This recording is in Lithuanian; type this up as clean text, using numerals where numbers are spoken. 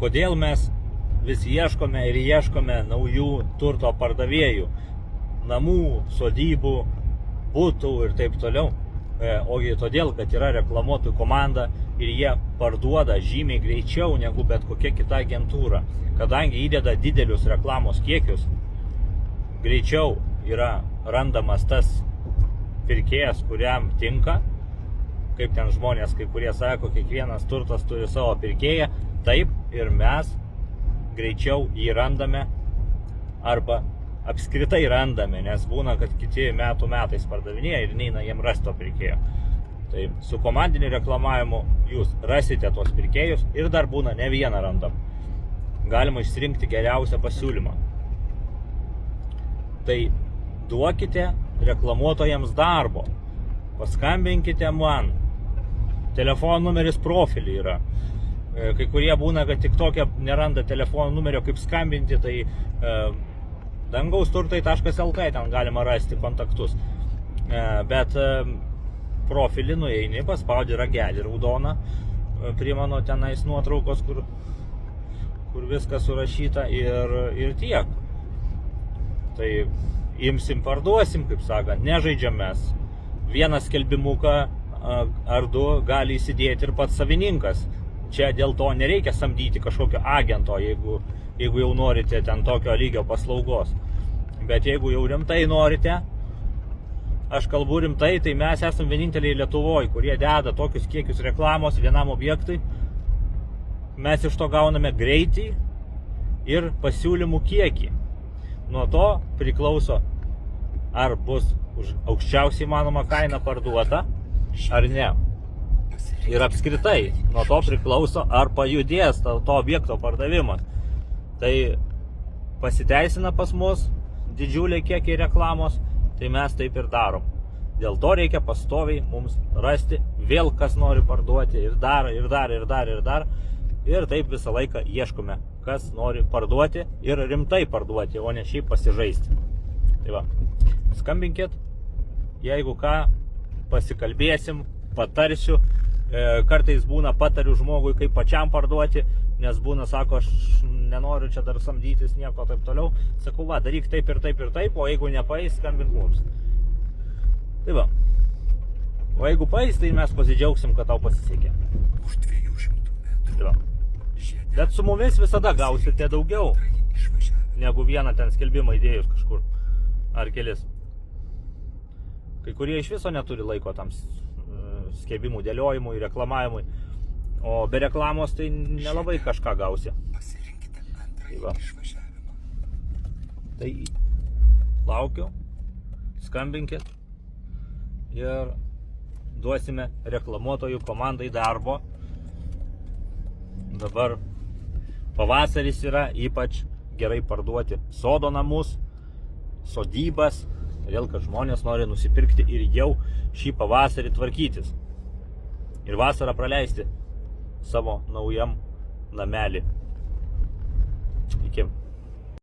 kodėl mes vis ieškome ir ieškome naujų turto pardavėjų, namų, sodybų, būtų ir taip toliau. Ogi todėl, kad yra reklamuotojų komanda ir jie parduoda žymiai greičiau negu bet kokia kita agentūra. Kadangi įdeda didelius reklamos kiekius, greičiau yra randamas tas pirkėjas, kuriam tinka. Kaip ten žmonės, kai kurie sako, kiekvienas turtas turi savo pirkėją, taip ir mes greičiau jį randame arba apskritai randame, nes būna, kad kiti metais pardavinėja ir neina jiem rasti to pirkėjo. Tai su komandiniu reklamavimu jūs rasite tos pirkėjus ir dar būna ne vieną randam. Galima išsirinkti geriausią pasiūlymą. Tai duokite reklamuotojams darbo. Paskambinkite man. Telefono numeris profilį yra. Kai kurie būna, kad tik tokia neranda telefono numerio kaip skambinti, tai dangausturtai.lt ten galima rasti kontaktus. Bet profilį nueini, paspaudi ragelį raudoną, prie mano tenais nuotraukos, kur viskas surašyta ir tiek. Tai imsim, parduosim, kaip sakant, nežaidžiam mes. Vieną skelbimuką ar du gali įsidėti ir pats savininkas. Čia dėl to nereikia samdyti kažkokio agento, jeigu jau norite ten tokio lygio paslaugos. Bet jeigu jau rimtai norite, aš kalbu rimtai, tai mes esam vieninteliai Lietuvoje, kurie deda tokius kiekius reklamos vienam objektui. Mes iš to gauname greitį ir pasiūlymų kiekį. Nuo to priklauso, ar bus už aukščiausiai įmanomą kainą parduota, ar ne. Ir apskritai, nuo to priklauso, ar pajudės to objekto pardavimas. Tai pasiteisina pas mus didžiuliai kiekiai reklamos, tai mes taip ir darom. Dėl to reikia pastoviai mums rasti vėl kas nori parduoti ir dar. Ir taip visą laiką ieškome, kas nori parduoti ir rimtai parduoti, o ne šiaip pasižaisti. Tai va, skambinkit, jeigu ką, pasikalbėsim, patarsiu. Kartais būna patariu žmogui, kaip pačiam parduoti, nes būna, sako, aš nenoriu čia dar samdytis nieko taip toliau. Sakau, va, daryk taip ir taip ir taip, o jeigu nepaeis, skambink mums. Tai va, o jeigu paeis, tai mes pasidžiaugsim, kad tau pasisekė. Už 200 metrų. Tai va. Bet su mumis visada gausite daugiau, negu vieną ten skelbimą įdėjus kažkur, ar kelis. Kai kurie iš viso neturi laiko tam skelbimų dėliojimui, reklamavimui, o be reklamos tai nelabai kažką gausi. Pasirinkite antrąjį išvažiavimą. Tai laukiu, skambinkit ir duosime reklamuotojų komandai darbo. Dabar pavasaris yra, ypač gerai parduoti sodo namus, sodybas, todėl kad žmonės nori nusipirkti ir jau šį pavasarį tvarkytis. Ir vasarą praleisti savo naujam namelį.